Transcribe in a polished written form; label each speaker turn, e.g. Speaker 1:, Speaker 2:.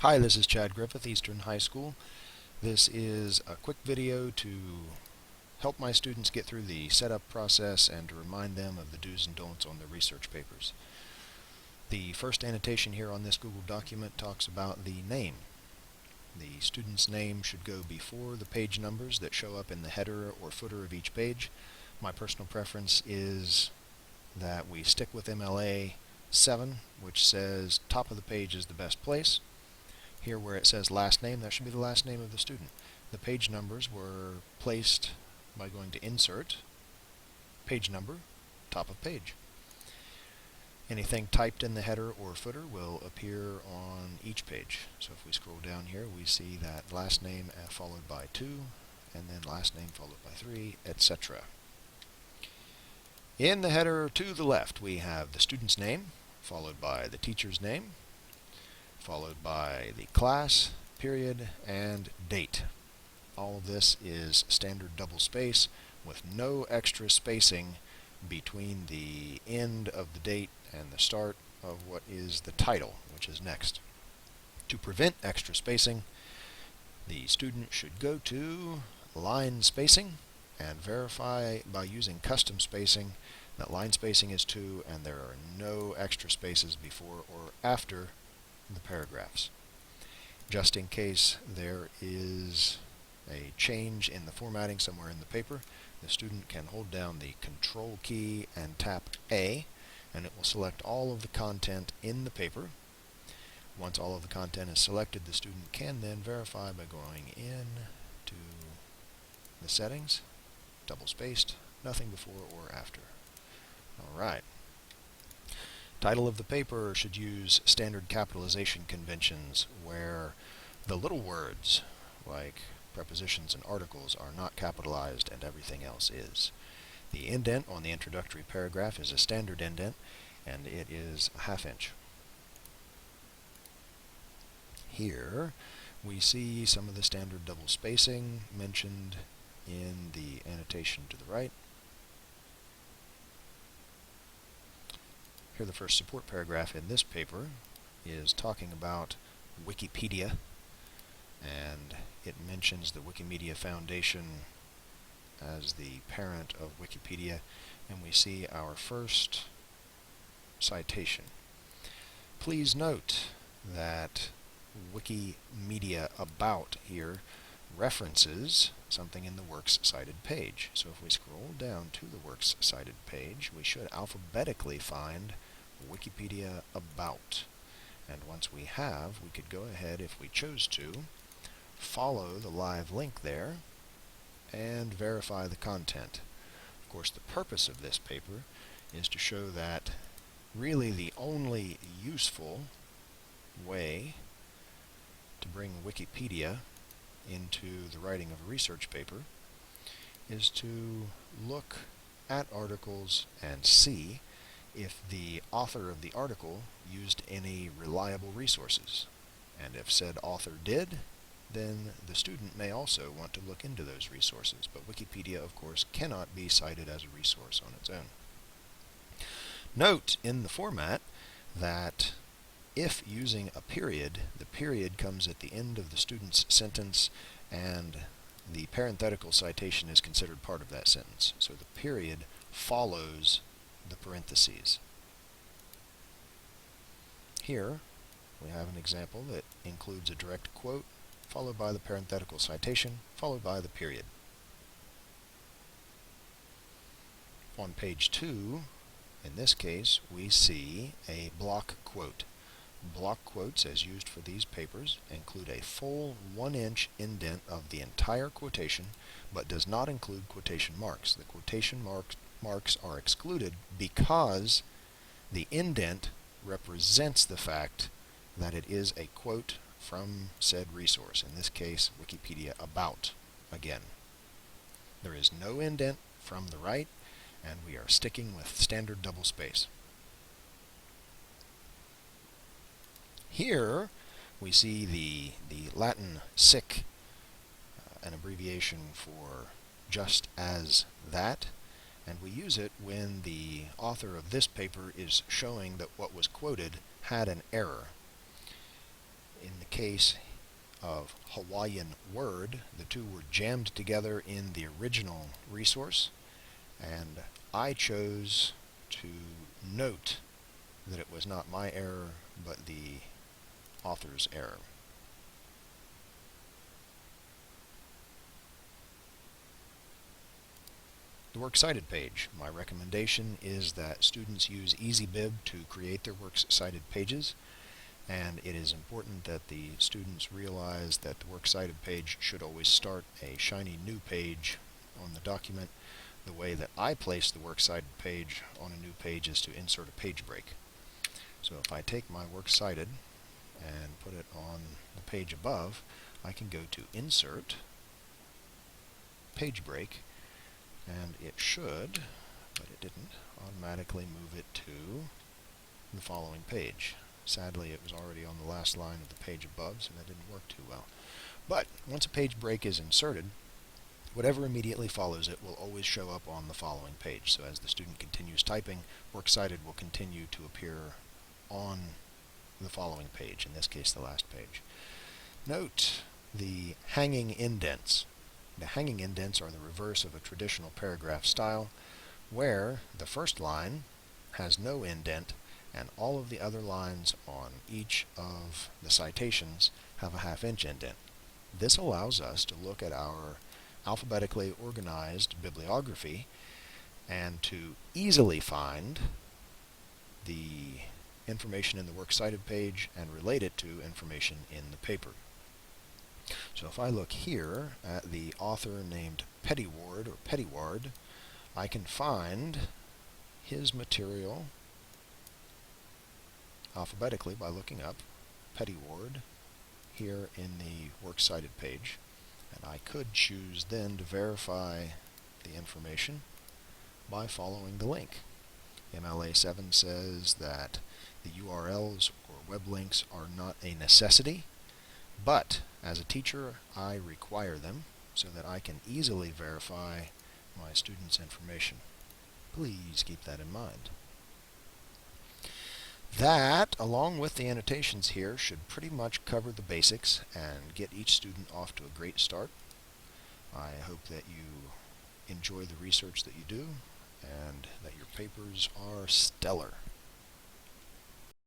Speaker 1: Hi, this is Chad Griffith, Eastern High School. This is a quick video to help my students get through the setup process and to remind them of the do's and don'ts on their research papers. The first annotation here on this Google document talks about the name. The student's name should go before the page numbers that show up in the header or footer of each page. My personal preference is that we stick with MLA 7, which says top of the page is the best place. Here where it says last name, that should be the last name of the student. The page numbers were placed by going to Insert, Page Number, Top of Page. Anything typed in the header or footer will appear on each page. So if we scroll down here, we see that last name followed by 2, and then last name followed by 3, etc. In the header to the left, we have the student's name, followed by the teacher's name, followed by the class, period, and date. All of this is standard double space with no extra spacing between the end of the date and the start of what is the title, which is next. To prevent extra spacing, the student should go to line spacing and verify by using custom spacing that line spacing is 2 and there are no extra spaces before or after the paragraphs. Just in case there is a change in the formatting somewhere in the paper, the student can hold down the Control key and tap A, and it will select all of the content in the paper. Once all of the content is selected, the student can then verify by going in to the settings, double spaced, nothing before or after. Alright. Title of the paper should use standard capitalization conventions where the little words, like prepositions and articles, are not capitalized and everything else is. The indent on the introductory paragraph is a standard indent, and it is a 1/2 inch. Here we see some of the standard double spacing mentioned in the annotation to the right. Here the first support paragraph in this paper is talking about Wikipedia, and it mentions the Wikimedia Foundation as the parent of Wikipedia, and we see our first citation. Please note that Wikimedia About here references something in the Works Cited page. So if we scroll down to the Works Cited page, we should alphabetically find Wikipedia About. And once we have, we could go ahead, if we chose to, follow the live link there and verify the content. Of course, the purpose of this paper is to show that really the only useful way to bring Wikipedia into the writing of a research paper is to look at articles and see if the author of the article used any reliable resources. And if said author did, then the student may also want to look into those resources. But Wikipedia, of course, cannot be cited as a resource on its own. Note in the format that if using a period, the period comes at the end of the student's sentence and the parenthetical citation is considered part of that sentence. So the period follows the parentheses. Here we have an example that includes a direct quote followed by the parenthetical citation followed by the period. On page 2, in this case, we see a block quote. Block quotes, as used for these papers, include a full 1-inch indent of the entire quotation, but does not include quotation marks. The quotation marks are excluded because the indent represents the fact that it is a quote from said resource, in this case, Wikipedia About again. There is no indent from the right, and we are sticking with standard double space. Here we see the Latin sic, an abbreviation for just as that, and we use it when the author of this paper is showing that what was quoted had an error. In the case of Hawaiian word, the two were jammed together in the original resource, and I chose to note that it was not my error, but the author's error. The Works Cited page. My recommendation is that students use EasyBib to create their Works Cited pages, and it is important that the students realize that the Works Cited page should always start a shiny new page on the document. The way that I place the Works Cited page on a new page is to insert a page break. So if I take my Works Cited and put it on the page above, I can go to Insert, Page Break, and it should, but it didn't, automatically move it to the following page. Sadly, it was already on the last line of the page above, so that didn't work too well. But once a page break is inserted, whatever immediately follows it will always show up on the following page. So as the student continues typing, Works Cited will continue to appear on the following page, in this case the last page. Note the hanging indents. The hanging indents are the reverse of a traditional paragraph style, where the first line has no indent and all of the other lines on each of the citations have a half-inch indent. This allows us to look at our alphabetically organized bibliography and to easily find the information in the Works Cited page and relate it to information in the paper. So if I look here at the author named Pettyward, I can find his material alphabetically by looking up Pettyward here in the Works Cited page, and I could choose then to verify the information by following the link. MLA 7 says that the URLs or web links are not a necessity, but as a teacher I require them so that I can easily verify my students' information. Please keep that in mind. That, along with the annotations here, should pretty much cover the basics and get each student off to a great start. I hope that you enjoy the research that you do and that your papers are stellar.